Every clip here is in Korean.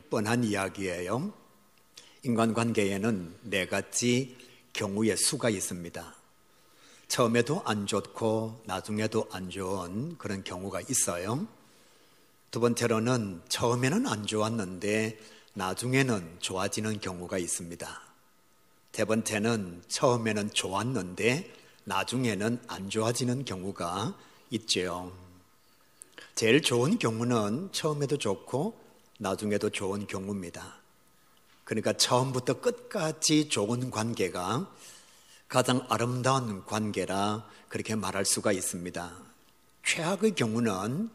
뻔한 이야기예요. 인간관계에는 네 가지 경우의 수가 있습니다. 처음에도 안 좋고 나중에도 안 좋은 그런 경우가 있어요. 두 번째로는 처음에는 안 좋았는데 나중에는 좋아지는 경우가 있습니다. 세 번째는 처음에는 좋았는데 나중에는 안 좋아지는 경우가 있죠. 제일 좋은 경우는 처음에도 좋고 나중에도 좋은 경우입니다. 그러니까 처음부터 끝까지 좋은 관계가 가장 아름다운 관계라 그렇게 말할 수가 있습니다. 최악의 경우는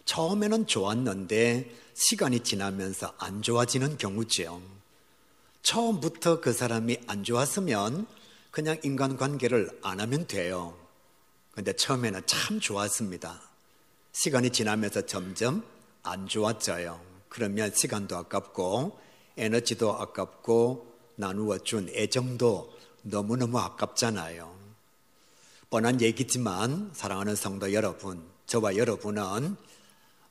처음에는 좋았는데 시간이 지나면서 안 좋아지는 경우죠. 처음부터 그 사람이 안 좋았으면 그냥 인간관계를 안 하면 돼요. 그런데 처음에는 참 좋았습니다. 시간이 지나면서 점점 안 좋아져요. 그러면 시간도 아깝고 에너지도 아깝고 나누어 준 애정도 너무너무 아깝잖아요. 뻔한 얘기지만 사랑하는 성도 여러분, 저와 여러분은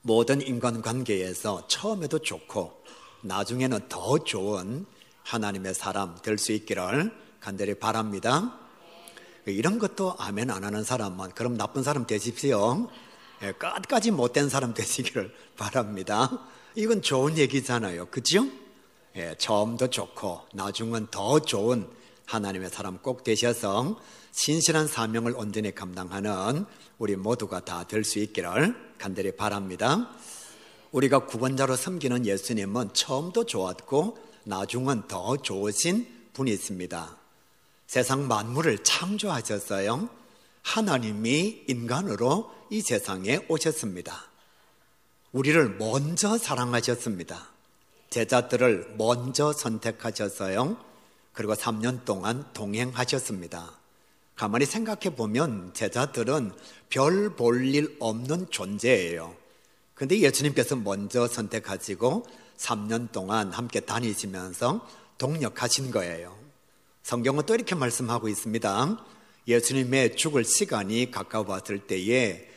모든 인간관계에서 처음에도 좋고 나중에는 더 좋은 하나님의 사람 될 수 있기를 간절히 바랍니다. 이런 것도 아멘 안 하는 사람은 그럼 나쁜 사람 되십시오. 끝까지 못된 사람 되시기를 바랍니다. 이건 좋은 얘기잖아요. 그죠? 처음도 좋고 나중은 더 좋은 하나님의 사람 꼭 되셔서 신실한 사명을 온전히 감당하는 우리 모두가 다 될 수 있기를 간절히 바랍니다. 우리가 구원자로 섬기는 예수님은 처음도 좋았고 나중은 더 좋으신 분이 있습니다. 세상 만물을 창조하셨어요. 하나님이 인간으로 이 세상에 오셨습니다. 우리를 먼저 사랑하셨습니다. 제자들을 먼저 선택하셨어요. 그리고 3년 동안 동행하셨습니다. 가만히 생각해 보면 제자들은 별 볼 일 없는 존재예요. 그런데 예수님께서 먼저 선택하시고 3년 동안 함께 다니시면서 동역하신 거예요. 성경은 또 이렇게 말씀하고 있습니다. 예수님의 죽을 시간이 가까웠을 때에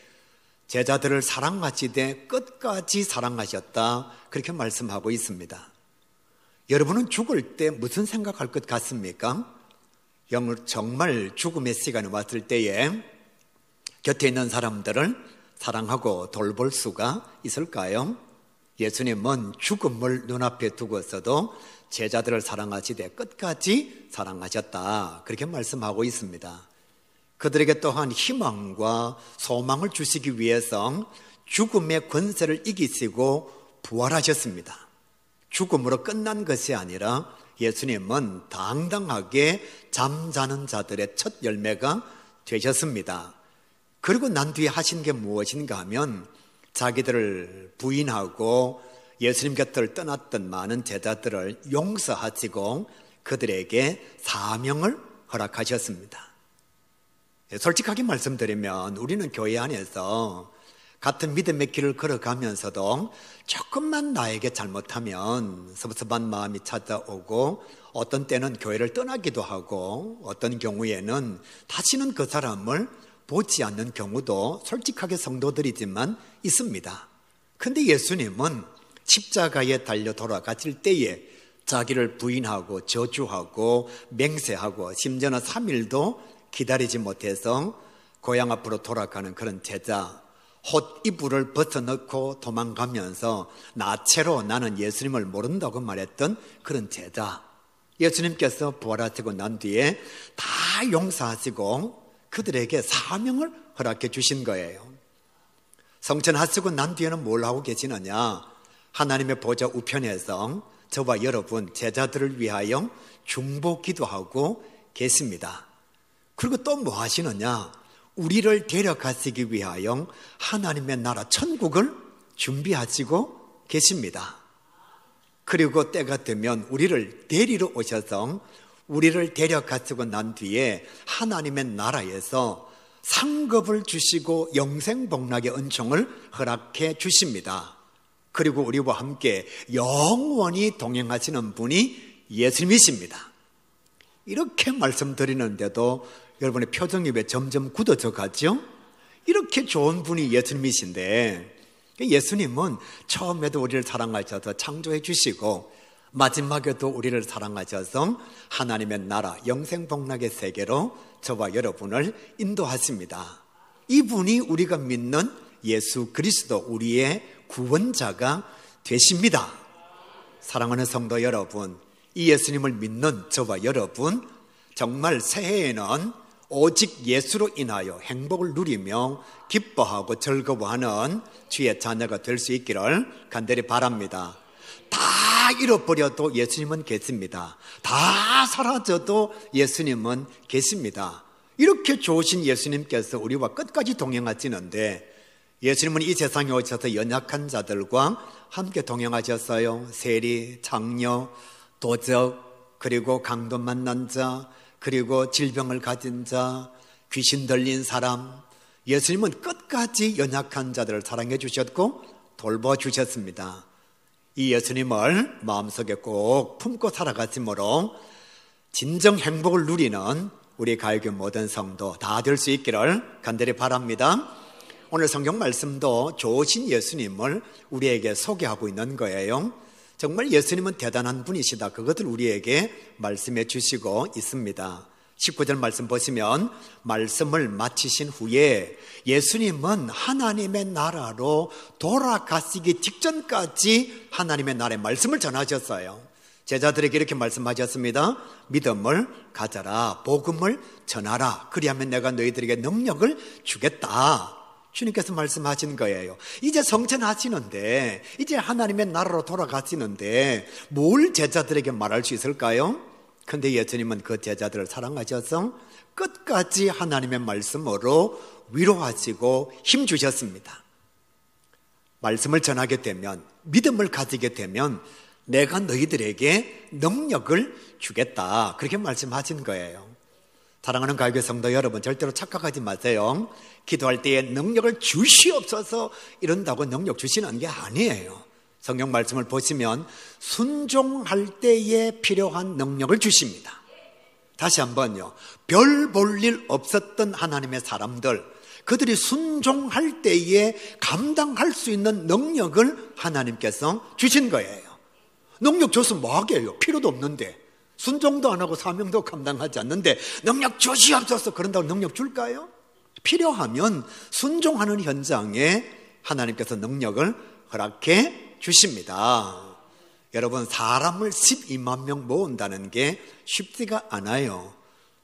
제자들을 사랑하시되 끝까지 사랑하셨다, 그렇게 말씀하고 있습니다. 여러분은 죽을 때 무슨 생각할 것 같습니까? 정말 죽음의 시간이 왔을 때에 곁에 있는 사람들을 사랑하고 돌볼 수가 있을까요? 예수님은 죽음을 눈앞에 두고서도 제자들을 사랑하시되 끝까지 사랑하셨다, 그렇게 말씀하고 있습니다. 그들에게 또한 희망과 소망을 주시기 위해서 죽음의 권세를 이기시고 부활하셨습니다. 죽음으로 끝난 것이 아니라 예수님은 당당하게 잠자는 자들의 첫 열매가 되셨습니다. 그리고 난 뒤에 하신 게 무엇인가 하면 자기들을 부인하고 예수님 곁을 떠났던 많은 제자들을 용서하시고 그들에게 사명을 허락하셨습니다. 솔직하게 말씀드리면 우리는 교회 안에서 같은 믿음의 길을 걸어가면서도 조금만 나에게 잘못하면 섭섭한 마음이 찾아오고 어떤 때는 교회를 떠나기도 하고 어떤 경우에는 다시는 그 사람을 보지 않는 경우도 솔직하게 성도들이지만 있습니다. 그런데 예수님은 십자가에 달려 돌아가실 때에 자기를 부인하고 저주하고 맹세하고 심지어는 3일도 기다리지 못해서 고향 앞으로 돌아가는 그런 제자, 헛 이불을 벗어넣고 도망가면서 나체로 나는 예수님을 모른다고 말했던 그런 제자, 예수님께서 부활하시고 난 뒤에 다 용서하시고 그들에게 사명을 허락해 주신 거예요. 성천하시고 난 뒤에는 뭘 하고 계시느냐? 하나님의 보좌 우편에서 저와 여러분 제자들을 위하여 중보 기도하고 계십니다. 그리고 또 뭐 하시느냐? 우리를 데려가시기 위하여 하나님의 나라 천국을 준비하시고 계십니다. 그리고 때가 되면 우리를 데리러 오셔서 우리를 데려가시고 난 뒤에 하나님의 나라에서 상급을 주시고 영생복락의 은총을 허락해 주십니다. 그리고 우리와 함께 영원히 동행하시는 분이 예수님이십니다. 이렇게 말씀드리는데도 여러분의 표정이 왜 점점 굳어져 가죠? 이렇게 좋은 분이 예수님이신데 예수님은 처음에도 우리를 사랑하셔서 창조해 주시고 마지막에도 우리를 사랑하셔서 하나님의 나라 영생복락의 세계로 저와 여러분을 인도하십니다. 이분이 우리가 믿는 예수 그리스도 우리의 구원자가 되십니다. 사랑하는 성도 여러분, 이 예수님을 믿는 저와 여러분, 정말 새해에는 오직 예수로 인하여 행복을 누리며 기뻐하고 즐거워하는 주의 자녀가 될 수 있기를 간절히 바랍니다. 다 잃어버려도 예수님은 계십니다. 다 사라져도 예수님은 계십니다. 이렇게 좋으신 예수님께서 우리와 끝까지 동행하시는데, 예수님은 이 세상에 오셔서 연약한 자들과 함께 동행하셨어요. 세리, 장녀, 도적, 그리고 강도 만난 자, 그리고 질병을 가진 자, 귀신 들린 사람, 예수님은 끝까지 연약한 자들을 사랑해 주셨고 돌봐주셨습니다. 이 예수님을 마음속에 꼭 품고 살아가심으로 진정 행복을 누리는 우리 가요교 모든 성도 다 될 수 있기를 간절히 바랍니다. 오늘 성경 말씀도 좋으신 예수님을 우리에게 소개하고 있는 거예요. 정말 예수님은 대단한 분이시다, 그것을 우리에게 말씀해 주시고 있습니다. 19절 말씀 보시면, 말씀을 마치신 후에 예수님은 하나님의 나라로 돌아가시기 직전까지 하나님의 나라의 말씀을 전하셨어요. 제자들에게 이렇게 말씀하셨습니다. 믿음을 가져라, 복음을 전하라, 그리하면 내가 너희들에게 능력을 주겠다. 주님께서 말씀하신 거예요. 이제 성천하시는데, 이제 하나님의 나라로 돌아가시는데 뭘 제자들에게 말할 수 있을까요? 근데 예수님은 그 제자들을 사랑하셔서 끝까지 하나님의 말씀으로 위로하시고 힘주셨습니다. 말씀을 전하게 되면, 믿음을 가지게 되면 내가 너희들에게 능력을 주겠다, 그렇게 말씀하신 거예요. 사랑하는 가요교 성도 여러분, 절대로 착각하지 마세요. 기도할 때에 능력을 주시옵소서 이런다고 능력 주시는 게 아니에요. 성경 말씀을 보시면 순종할 때에 필요한 능력을 주십니다. 다시 한번요, 별 볼 일 없었던 하나님의 사람들, 그들이 순종할 때에 감당할 수 있는 능력을 하나님께서 주신 거예요. 능력 줘서 뭐 하게요? 필요도 없는데, 순종도 안 하고 사명도 감당하지 않는데 능력 주시옵소서 그런다고 능력 줄까요? 필요하면 순종하는 현장에 하나님께서 능력을 허락해 주십니다. 여러분, 사람을 12만 명 모은다는 게 쉽지가 않아요.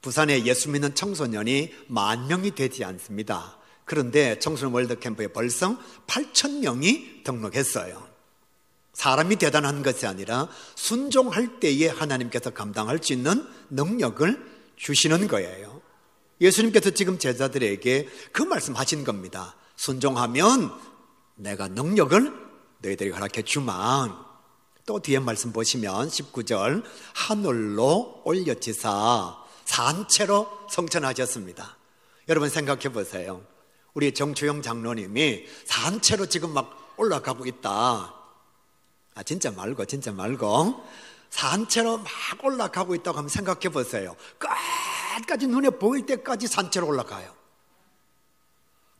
부산에 예수 믿는 청소년이 10,000명이 되지 않습니다. 그런데 청소년 월드캠프에 벌써 8,000명이 등록했어요. 사람이 대단한 것이 아니라 순종할 때에 하나님께서 감당할 수 있는 능력을 주시는 거예요. 예수님께서 지금 제자들에게 그 말씀하신 겁니다. 순종하면 내가 능력을 너희들에게 허락해 주만. 또 뒤에 말씀 보시면 19절, 하늘로 올려치사 산채로 성천하셨습니다. 여러분 생각해 보세요. 우리 정초영 장로님이 산채로 지금 막 올라가고 있다. 진짜 말고 산채로 막 올라가고 있다고 한번 생각해 보세요. 끝까지 눈에 보일 때까지 산채로 올라가요.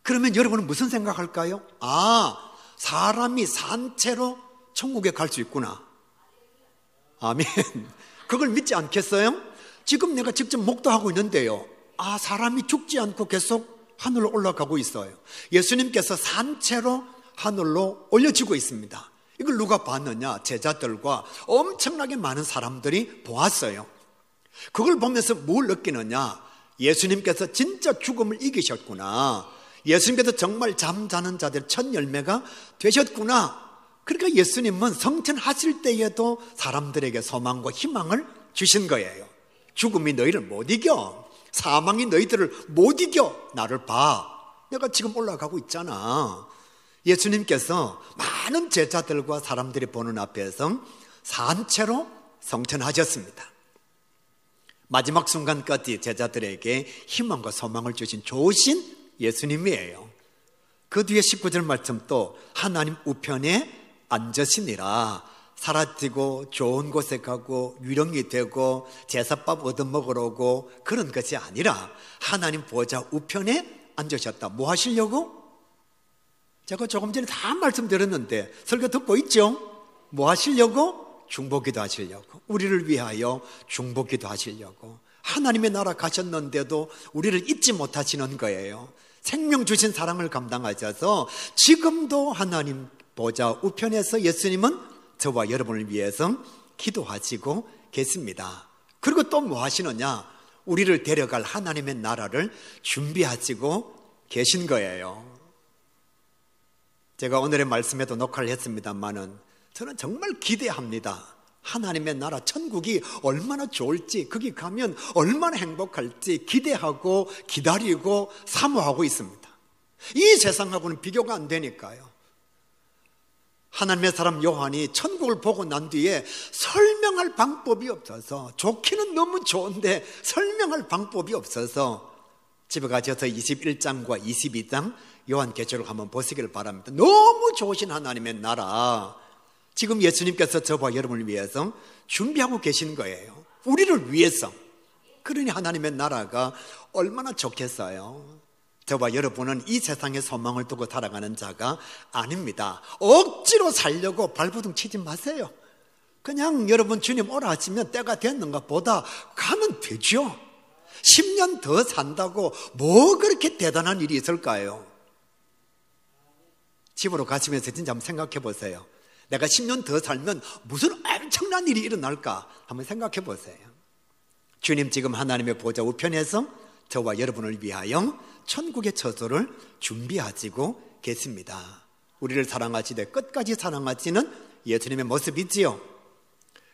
그러면 여러분은 무슨 생각할까요? 사람이 산채로 천국에 갈 수 있구나. 아멘. 그걸 믿지 않겠어요? 지금 내가 직접 목도하고 있는데요, 사람이 죽지 않고 계속 하늘로 올라가고 있어요. 예수님께서 산채로 하늘로 올려지고 있습니다. 이걸 누가 봤느냐? 제자들과 엄청나게 많은 사람들이 보았어요. 그걸 보면서 뭘 느끼느냐? 예수님께서 진짜 죽음을 이기셨구나. 예수님께서 정말 잠자는 자들 첫 열매가 되셨구나. 그러니까 예수님은 성천하실 때에도 사람들에게 소망과 희망을 주신 거예요. 죽음이 너희를 못 이겨, 사망이 너희들을 못 이겨. 나를 봐, 내가 지금 올라가고 있잖아. 예수님께서 많은 제자들과 사람들이 보는 앞에서 산채로 성천하셨습니다. 마지막 순간까지 제자들에게 희망과 소망을 주신 좋으신 예수님이에요. 그 뒤에 19절 말씀 또 하나님 우편에 앉으시니라. 사라지고 좋은 곳에 가고 유령이 되고 제사밥 얻어먹으러 오고 그런 것이 아니라 하나님 보좌 우편에 앉으셨다. 뭐 하시려고? 제가 조금 전에 다 말씀드렸는데 설교 듣고 있죠? 뭐 하시려고? 중보기도 하시려고, 우리를 위하여 중보기도 하시려고. 하나님의 나라 가셨는데도 우리를 잊지 못하시는 거예요. 생명 주신 사랑을 감당하셔서 지금도 하나님 보좌 우편에서 예수님은 저와 여러분을 위해서 기도하시고 계십니다. 그리고 또 뭐 하시느냐? 우리를 데려갈 하나님의 나라를 준비하시고 계신 거예요. 제가 오늘의 말씀에도 녹화를 했습니다만은 저는 정말 기대합니다. 하나님의 나라 천국이 얼마나 좋을지, 거기 가면 얼마나 행복할지 기대하고 기다리고 사모하고 있습니다. 이 세상하고는 비교가 안 되니까요. 하나님의 사람 요한이 천국을 보고 난 뒤에 설명할 방법이 없어서, 좋기는 너무 좋은데 설명할 방법이 없어서 집에 가셔서 21장과 22장 요한계시록 한번 보시길 바랍니다. 너무 좋으신 하나님의 나라, 지금 예수님께서 저와 여러분을 위해서 준비하고 계신 거예요. 우리를 위해서. 그러니 하나님의 나라가 얼마나 좋겠어요. 저와 여러분은 이 세상의 소망을 두고 살아가는 자가 아닙니다. 억지로 살려고 발버둥 치지 마세요. 그냥 여러분 주님 오라 하시면 때가 됐는가 보다 가면 되죠. 10년 더 산다고 뭐 그렇게 대단한 일이 있을까요? 집으로 가시면서 진짜 한번 생각해 보세요. 내가 10년 더 살면 무슨 엄청난 일이 일어날까 한번 생각해 보세요. 주님 지금 하나님의 보좌 우편에서 저와 여러분을 위하여 천국의 처소를 준비하시고 계십니다. 우리를 사랑하시되 끝까지 사랑하시는 예수님의 모습이지요.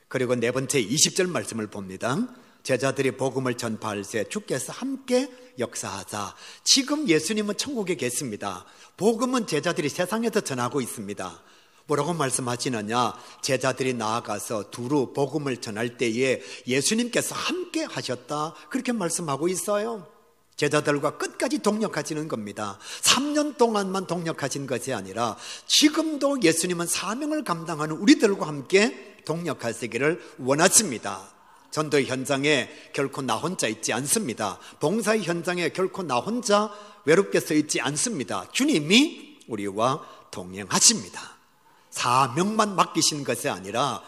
그리고 네 번째 20절 말씀을 봅니다. 제자들이 복음을 전파할 때 주께서 함께 역사하사. 지금 예수님은 천국에 계십니다. 복음은 제자들이 세상에서 전하고 있습니다. 뭐라고 말씀하시느냐? 제자들이 나아가서 두루 복음을 전할 때에 예수님께서 함께 하셨다, 그렇게 말씀하고 있어요. 제자들과 끝까지 동역하시는 겁니다. 3년 동안만 동역하신 것이 아니라 지금도 예수님은 사명을 감당하는 우리들과 함께 동역하시기를 원하십니다. 전도의 현장에 결코 나 혼자 있지 않습니다. 봉사의 현장에 결코 나 혼자 외롭게 서 있지 않습니다. 주님이 우리와 동행하십니다. 사명만 맡기신 것이 아니라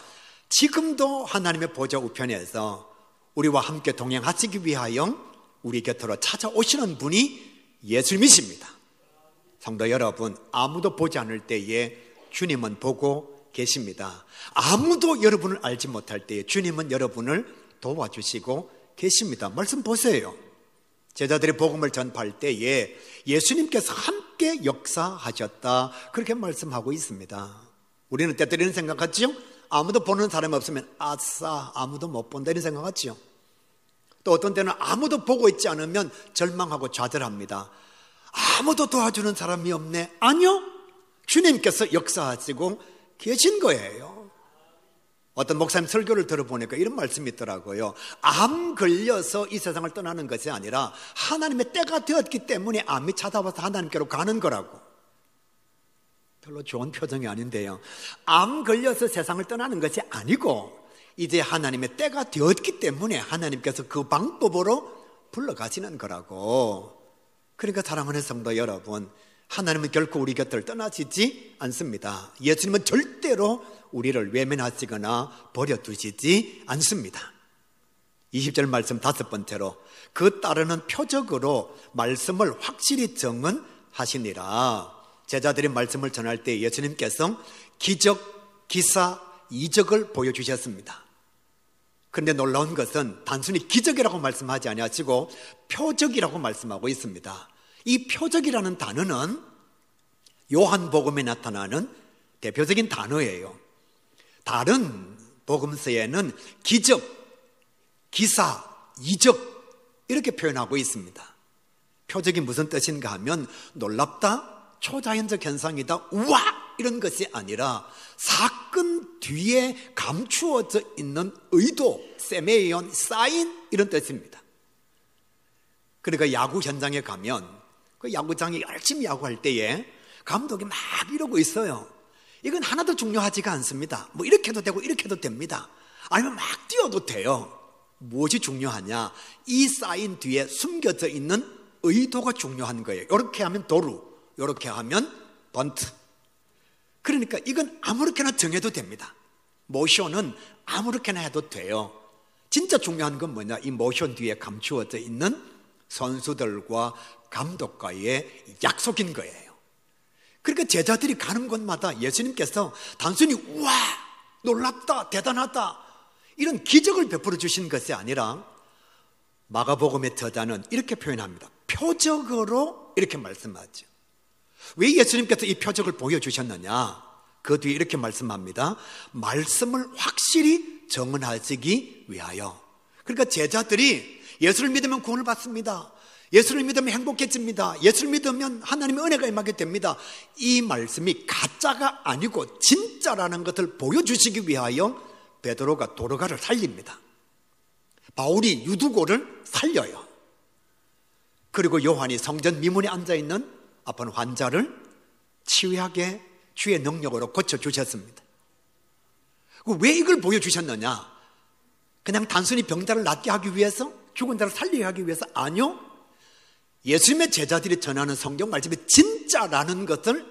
지금도 하나님의 보좌 우편에서 우리와 함께 동행하시기 위하여 우리 곁으로 찾아오시는 분이 예수님이십니다. 성도 여러분, 아무도 보지 않을 때에 주님은 보고 계십니다. 아무도 여러분을 알지 못할 때에 주님은 여러분을 도와주시고 계십니다. 말씀 보세요. 제자들이 복음을 전파할 때에 예수님께서 함께 역사하셨다, 그렇게 말씀하고 있습니다. 우리는 때때리는 생각하죠? 아무도 보는 사람이 없으면 아싸, 아무도 못 본다, 이런 생각하죠. 또 어떤 때는 아무도 보고 있지 않으면 절망하고 좌절합니다. 아무도 도와주는 사람이 없네. 아니요, 주님께서 역사하시고 계신 거예요. 어떤 목사님 설교를 들어보니까 이런 말씀이 있더라고요. 암 걸려서 이 세상을 떠나는 것이 아니라 하나님의 때가 되었기 때문에 암이 찾아와서 하나님께로 가는 거라고. 별로 좋은 표정이 아닌데요. 암 걸려서 세상을 떠나는 것이 아니고 이제 하나님의 때가 되었기 때문에 하나님께서 그 방법으로 불러가시는 거라고. 그러니까 사랑하는 성도 여러분, 하나님은 결코 우리 곁을 떠나시지 않습니다. 예수님은 절대로 우리를 외면하시거나 버려두시지 않습니다. 20절 말씀 다섯 번째로, 그 따르는 표적으로 말씀을 확실히 증언하시니라. 제자들이 말씀을 전할 때 예수님께서 기적, 기사, 이적을 보여주셨습니다. 그런데 놀라운 것은 단순히 기적이라고 말씀하지 아니하시고 표적이라고 말씀하고 있습니다. 이 표적이라는 단어는 요한복음에 나타나는 대표적인 단어예요. 다른 복음서에는 기적, 기사, 이적 이렇게 표현하고 있습니다. 표적이 무슨 뜻인가 하면 놀랍다, 초자연적 현상이다, 우와, 이런 것이 아니라 사건 뒤에 감추어져 있는 의도, 세메이온, 사인, 이런 뜻입니다. 그러니까 야구 현장에 가면 그 야구장에 열심히 야구할 때에 감독이 막 이러고 있어요. 이건 하나도 중요하지가 않습니다. 뭐 이렇게 해도 되고 이렇게 해도 됩니다. 아니면 막 뛰어도 돼요. 무엇이 중요하냐? 이 사인 뒤에 숨겨져 있는 의도가 중요한 거예요. 이렇게 하면 도루, 이렇게 하면 번트. 그러니까 이건 아무렇게나 정해도 됩니다. 모션은 아무렇게나 해도 돼요. 진짜 중요한 건 뭐냐? 이 모션 뒤에 감추어져 있는 선수들과 감독과의 약속인 거예요. 그러니까 제자들이 가는 곳마다 예수님께서 단순히 우와 놀랍다 대단하다 이런 기적을 베풀어 주신 것이 아니라 마가복음의 저자는 이렇게 표현합니다. 표적으로 이렇게 말씀하죠. 왜 예수님께서 이 표적을 보여주셨느냐? 그 뒤에 이렇게 말씀합니다. 말씀을 확실히 정언하시기 위하여. 그러니까 제자들이 예수를 믿으면 구원을 받습니다. 예수를 믿으면 행복해집니다. 예수를 믿으면 하나님의 은혜가 임하게 됩니다. 이 말씀이 가짜가 아니고 진짜라는 것을 보여주시기 위하여 베드로가 도르가를 살립니다. 바울이 유두고를 살려요. 그리고 요한이 성전 미문에 앉아있는 아픈 환자를 치유하게 주의 능력으로 고쳐주셨습니다. 왜 이걸 보여주셨느냐? 그냥 단순히 병자를 낫게 하기 위해서? 죽은 자를 살리게 하기 위해서? 아니요. 예수님의 제자들이 전하는 성경 말씀이 진짜라는 것을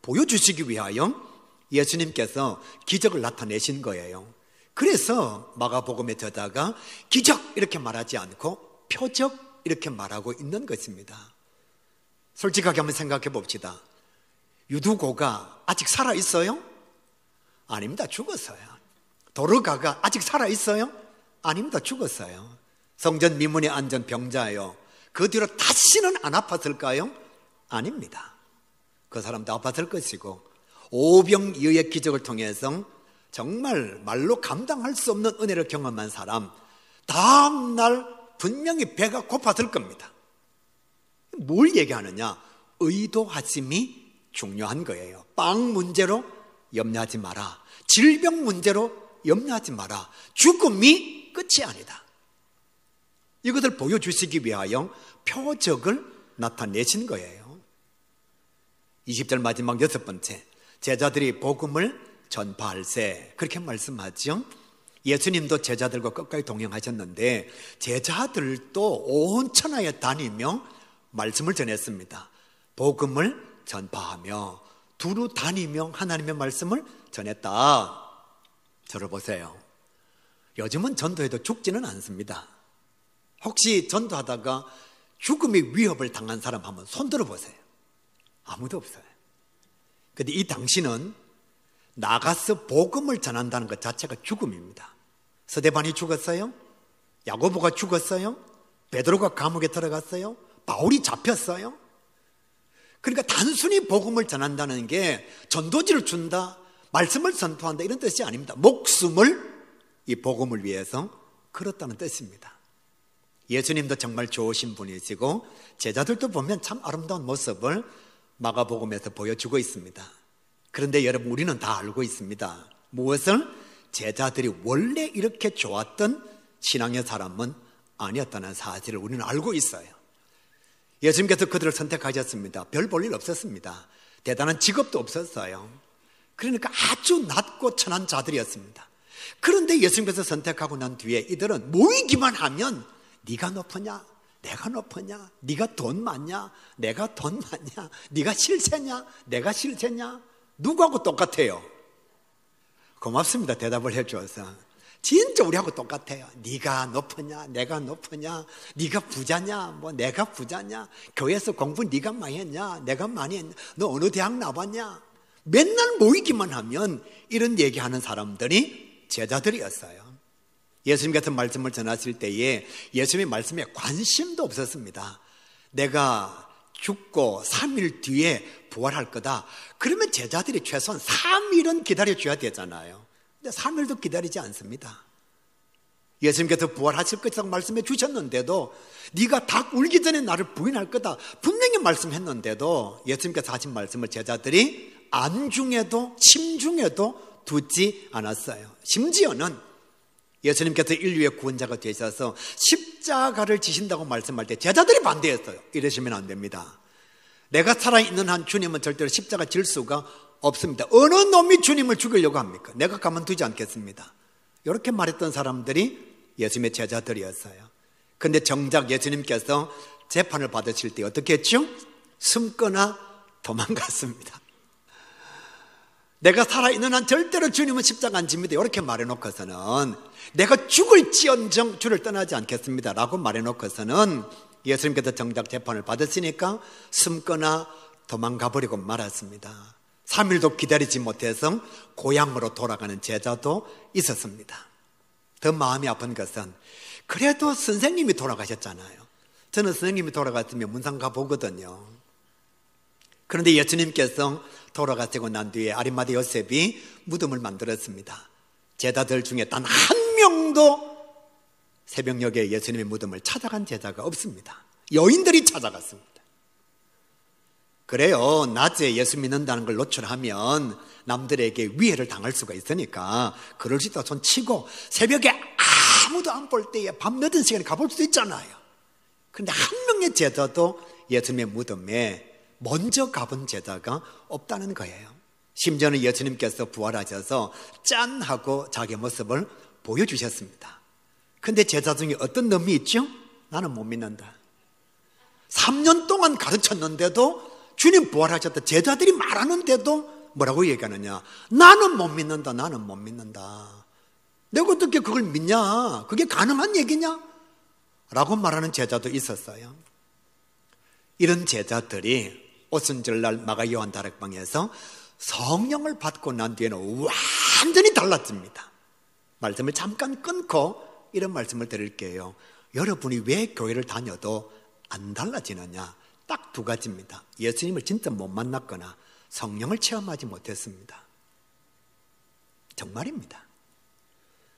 보여주시기 위하여 예수님께서 기적을 나타내신 거예요. 그래서 마가복음의 저자가 기적 이렇게 말하지 않고 표적 이렇게 말하고 있는 것입니다. 솔직하게 한번 생각해 봅시다. 유두고가 아직 살아있어요? 아닙니다. 죽었어요. 도르가가 아직 살아있어요? 아닙니다. 죽었어요. 성전 미문에 앉은 병자예요. 그 뒤로 다시는 안 아팠을까요? 아닙니다. 그 사람도 아팠을 것이고 오병이어의 기적을 통해서 정말 말로 감당할 수 없는 은혜를 경험한 사람, 다음날 분명히 배가 고팠을 겁니다. 뭘 얘기하느냐? 의도하심이 중요한 거예요. 빵 문제로 염려하지 마라. 질병 문제로 염려하지 마라. 죽음이 끝이 아니다. 이것을 보여주시기 위하여 표적을 나타내신 거예요. 20절 마지막 6번째, 제자들이 복음을 전파할세, 그렇게 말씀하죠. 예수님도 제자들과 끝까지 동행하셨는데 제자들도 온 천하에 다니며 말씀을 전했습니다. 복음을 전파하며 두루 다니며 하나님의 말씀을 전했다. 저를 보세요. 요즘은 전도해도 죽지는 않습니다. 혹시 전도하다가 죽음의 위협을 당한 사람 한번 손 들어보세요. 아무도 없어요. 그런데 이 당신은 나가서 복음을 전한다는 것 자체가 죽음입니다. 스데반이 죽었어요. 야고보가 죽었어요. 베드로가 감옥에 들어갔어요. 바울이 잡혔어요. 그러니까 단순히 복음을 전한다는 게 전도지를 준다, 말씀을 선포한다 이런 뜻이 아닙니다. 목숨을 이 복음을 위해서 걸었다는 뜻입니다. 예수님도 정말 좋으신 분이시고 제자들도 보면 참 아름다운 모습을 마가복음에서 보여주고 있습니다. 그런데 여러분, 우리는 다 알고 있습니다. 무엇을? 제자들이 원래 이렇게 좋았던 신앙의 사람은 아니었다는 사실을 우리는 알고 있어요. 예수님께서 그들을 선택하셨습니다. 별 볼 일 없었습니다. 대단한 직업도 없었어요. 그러니까 아주 낮고 천한 자들이었습니다. 그런데 예수님께서 선택하고 난 뒤에 이들은 모이기만 하면 네가 높으냐? 내가 높으냐? 네가 돈 많냐? 내가 돈 많냐? 네가 실세냐? 내가 실세냐? 누구하고 똑같아요? 고맙습니다. 대답을 해줘서. 진짜 우리하고 똑같아요. 네가 높으냐? 내가 높으냐? 네가 부자냐? 뭐 내가 부자냐? 교회에서 공부 네가 많이 했냐? 내가 많이 했냐? 너 어느 대학 나왔냐? 맨날 모이기만 하면 이런 얘기하는 사람들이 제자들이었어요. 예수님께서 말씀을 전하실 때에 예수님의 말씀에 관심도 없었습니다. 내가 죽고 3일 뒤에 부활할 거다. 그러면 제자들이 최소한 3일은 기다려줘야 되잖아요. 근데 3일도 기다리지 않습니다. 예수님께서 부활하실 것이라고 말씀해 주셨는데도 네가 닭 울기 전에 나를 부인할 거다 분명히 말씀했는데도 예수님께서 하신 말씀을 제자들이 안중에도 심중에도 두지 않았어요. 심지어는 예수님께서 인류의 구원자가 되셔서 십자가를 지신다고 말씀할 때 제자들이 반대했어요. 이러시면 안 됩니다. 내가 살아있는 한 주님은 절대로 십자가 질 수가 없습니다. 어느 놈이 주님을 죽이려고 합니까? 내가 가만두지 않겠습니다. 이렇게 말했던 사람들이 예수님의 제자들이었어요. 그런데 정작 예수님께서 재판을 받으실 때 어떻게 했죠? 숨거나 도망갔습니다. 내가 살아있는 한 절대로 주님은 십자가 안 집니다. 이렇게 말해놓고서는 내가 죽을지언정 주를 떠나지 않겠습니다 라고 말해놓고서는 예수님께서 정작 재판을 받았으니까 숨거나 도망가버리고 말았습니다. 3일도 기다리지 못해서 고향으로 돌아가는 제자도 있었습니다. 더 마음이 아픈 것은 그래도 선생님이 돌아가셨잖아요. 저는 선생님이 돌아갔으면 문상 가보거든요. 그런데 예수님께서 돌아가시고 난 뒤에 아리마대 요셉이 무덤을 만들었습니다. 제자들 중에 단 한 명도 새벽녘에 예수님의 무덤을 찾아간 제자가 없습니다. 여인들이 찾아갔습니다. 그래요. 낮에 예수 믿는다는 걸 노출하면 남들에게 위해를 당할 수가 있으니까 그럴 수 있다 손 치고 새벽에 아무도 안 볼 때에 밤 늦은 시간에 가볼 수도 있잖아요. 그런데 한 명의 제자도 예수님의 무덤에 먼저 가본 제자가 없다는 거예요. 심지어는 예수님께서 부활하셔서 짠 하고 자기 모습을 보여주셨습니다. 근데 제자 중에 어떤 놈이 있죠? 나는 못 믿는다. 3년 동안 가르쳤는데도 주님 부활하셨다 제자들이 말하는데도 뭐라고 얘기하느냐? 나는 못 믿는다. 나는 못 믿는다. 내가 어떻게 그걸 믿냐? 그게 가능한 얘기냐? 라고 말하는 제자도 있었어요. 이런 제자들이 오순절날 마가 요한 다락방에서 성령을 받고 난 뒤에는 완전히 달라집니다. 말씀을 잠깐 끊고 이런 말씀을 드릴게요. 여러분이 왜 교회를 다녀도 안 달라지느냐? 딱 두 가지입니다. 예수님을 진짜 못 만났거나 성령을 체험하지 못했습니다. 정말입니다.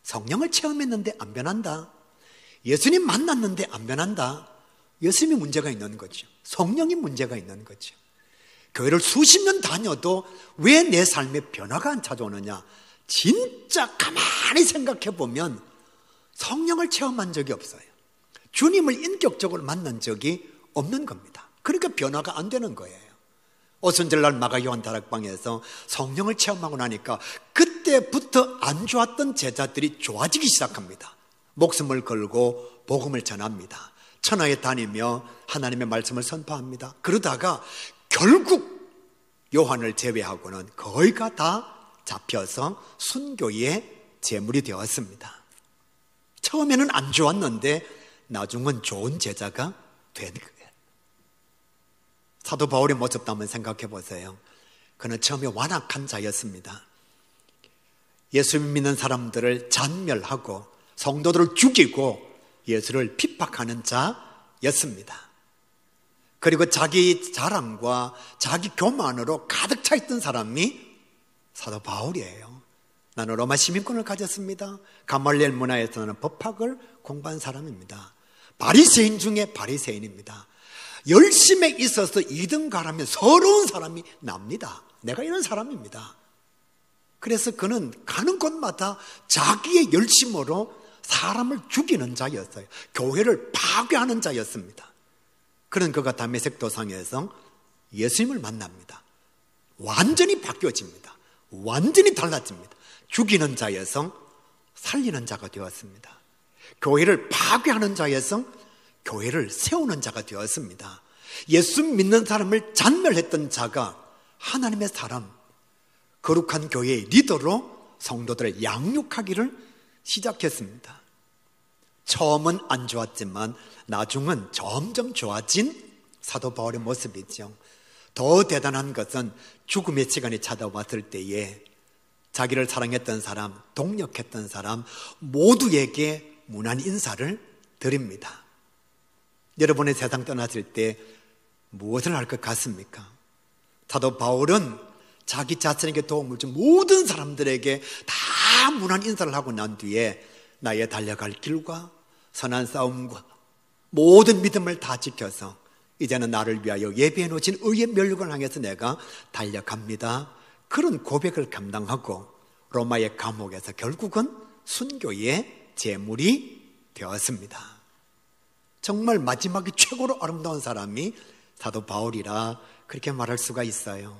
성령을 체험했는데 안 변한다. 예수님 만났는데 안 변한다. 예수님이 문제가 있는 거죠. 성령이 문제가 있는 거죠. 교회를 수십 년 다녀도 왜 내 삶에 변화가 안 찾아오느냐? 진짜 가만히 생각해 보면 성령을 체험한 적이 없어요. 주님을 인격적으로 만난 적이 없는 겁니다. 그러니까 변화가 안 되는 거예요. 오순절날 마가 요한 다락방에서 성령을 체험하고 나니까 그때부터 안 좋았던 제자들이 좋아지기 시작합니다. 목숨을 걸고 복음을 전합니다. 천하에 다니며 하나님의 말씀을 선포합니다. 그러다가 결국 요한을 제외하고는 거의가 다 잡혀서 순교의 제물이 되었습니다. 처음에는 안 좋았는데 나중은 좋은 제자가 된 거예요. 사도 바울의 모습도 한번 생각해 보세요. 그는 처음에 완악한 자였습니다. 예수 믿는 사람들을 잔멸하고 성도들을 죽이고 예수를 핍박하는 자였습니다. 그리고 자기 자랑과 자기 교만으로 가득 차 있던 사람이 사도 바울이에요. 나는 로마 시민권을 가졌습니다. 가말리엘 문화에서는 법학을 공부한 사람입니다. 바리새인 중에 바리새인입니다. 열심에 있어서 2등 가라면 서러운 사람이 납니다. 내가 이런 사람입니다. 그래서 그는 가는 곳마다 자기의 열심으로 사람을 죽이는 자였어요. 교회를 파괴하는 자였습니다. 그런 그가 다메섹 도상에서 예수님을 만납니다. 완전히 바뀌어집니다. 완전히 달라집니다. 죽이는 자에서 살리는 자가 되었습니다. 교회를 파괴하는 자에서 교회를 세우는 자가 되었습니다. 예수 믿는 사람을 잔멸했던 자가 하나님의 사람, 거룩한 교회의 리더로 성도들을 양육하기를 시작했습니다. 처음은 안 좋았지만 나중은 점점 좋아진 사도 바울의 모습이죠. 더 대단한 것은 죽음의 시간이 찾아왔을 때에 자기를 사랑했던 사람, 동력했던 사람 모두에게 무난 인사를 드립니다. 여러분의 세상 떠나실 때 무엇을 할 것 같습니까? 사도 바울은 자기 자신에게 도움을 준 모든 사람들에게 다 무난 인사를 하고 난 뒤에 나의 달려갈 길과 선한 싸움과 모든 믿음을 다 지켜서 이제는 나를 위하여 예비해 놓으신 의의 면류관을 향해서 내가 달려갑니다. 그런 고백을 감당하고 로마의 감옥에서 결국은 순교의 제물이 되었습니다. 정말 마지막에 최고로 아름다운 사람이 사도 바울이라 그렇게 말할 수가 있어요.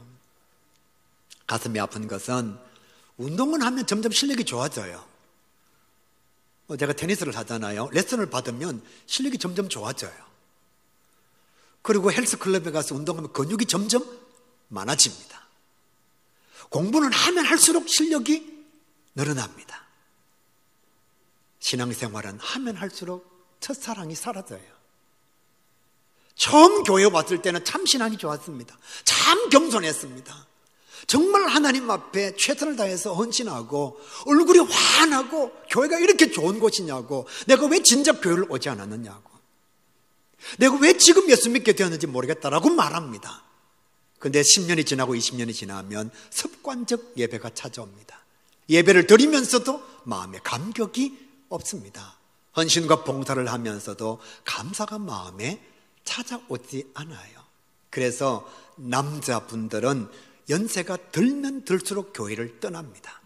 가슴이 아픈 것은 운동을 하면 점점 실력이 좋아져요. 제가 테니스를 하잖아요. 레슨을 받으면 실력이 점점 좋아져요. 그리고 헬스클럽에 가서 운동하면 근육이 점점 많아집니다. 공부는 하면 할수록 실력이 늘어납니다. 신앙생활은 하면 할수록 첫사랑이 사라져요. 처음 교회 왔을 때는 참 신앙이 좋았습니다. 참 겸손했습니다. 정말 하나님 앞에 최선을 다해서 헌신하고 얼굴이 환하고 교회가 이렇게 좋은 곳이냐고, 내가 왜 진작 교회를 오지 않았느냐고, 내가 왜 지금 예수 믿게 되었는지 모르겠다라고 말합니다. 그런데 10년이 지나고 20년이 지나면 습관적 예배가 찾아옵니다. 예배를 드리면서도 마음에 감격이 없습니다. 헌신과 봉사를 하면서도 감사가 마음에 찾아오지 않아요. 그래서 남자분들은 연세가 들면 들수록 교회를 떠납니다.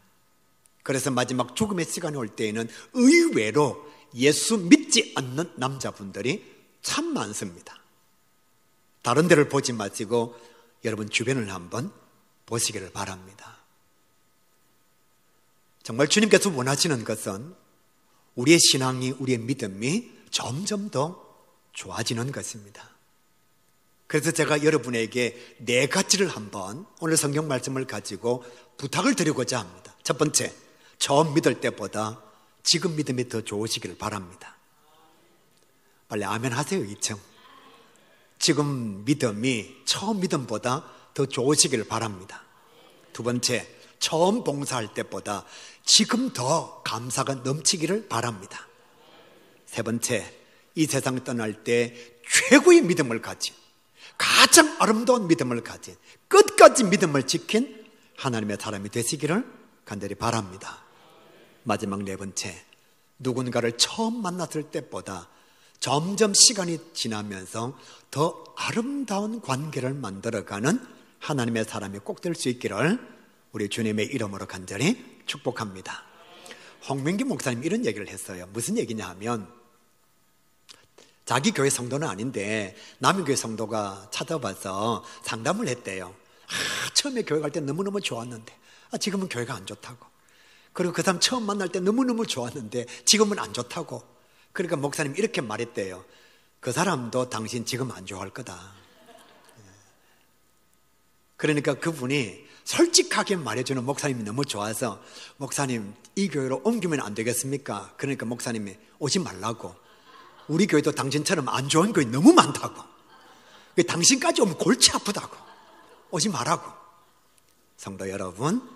그래서 마지막 죽음의 시간이 올 때에는 의외로 예수 믿지 않는 남자분들이 참 많습니다. 다른 데를 보지 마시고 여러분 주변을 한번 보시기를 바랍니다. 정말 주님께서 원하시는 것은 우리의 신앙이, 우리의 믿음이 점점 더 좋아지는 것입니다. 그래서 제가 여러분에게 4가지를 한번 오늘 성경 말씀을 가지고 부탁을 드리고자 합니다. 첫 번째, 처음 믿을 때보다 지금 믿음이 더 좋으시기를 바랍니다. 빨리 아멘 하세요. 2층. 지금 믿음이 처음 믿음보다 더 좋으시기를 바랍니다. 두 번째, 처음 봉사할 때보다 지금 더 감사가 넘치기를 바랍니다. 세 번째, 이 세상 떠날 때 최고의 믿음을 가진, 가장 아름다운 믿음을 가진, 끝까지 믿음을 지킨 하나님의 사람이 되시기를 간절히 바랍니다. 마지막 4번째, 누군가를 처음 만났을 때보다 점점 시간이 지나면서 더 아름다운 관계를 만들어가는 하나님의 사람이 꼭 될 수 있기를 우리 주님의 이름으로 간절히 축복합니다. 홍민기 목사님 이런 얘기를 했어요. 무슨 얘기냐 하면, 자기 교회 성도는 아닌데 남의 교회 성도가 찾아와서 상담을 했대요. 처음에 교회 갈 때 너무너무 좋았는데 지금은 교회가 안 좋다고. 그리고 그 사람 처음 만날 때 너무너무 좋았는데 지금은 안 좋다고. 그러니까 목사님 이렇게 말했대요. 그 사람도 당신 지금 안 좋아할 거다. 그러니까 그분이 솔직하게 말해주는 목사님이 너무 좋아서, 목사님 이 교회로 옮기면 안 되겠습니까? 그러니까 목사님이 오지 말라고. 우리 교회도 당신처럼 안 좋은 교회 너무 많다고. 당신까지 오면 골치 아프다고. 오지 말라고. 성도 여러분,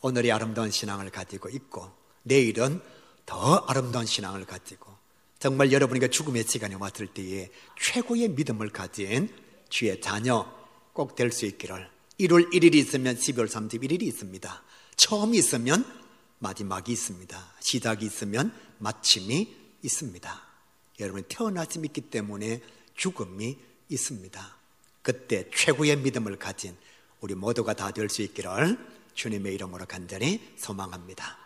오늘이 아름다운 신앙을 가지고 있고 내일은 더 아름다운 신앙을 가지고 정말 여러분에게 죽음의 시간이 왔을 때에 최고의 믿음을 가진 주의 자녀 꼭 될 수 있기를. 1월 1일이 있으면 12월 31일이 있습니다. 처음이 있으면 마지막이 있습니다. 시작이 있으면 마침이 있습니다. 여러분, 태어나심이 있기 때문에 죽음이 있습니다. 그때 최고의 믿음을 가진 우리 모두가 다 될 수 있기를 주님의 이름으로 간절히 소망합니다.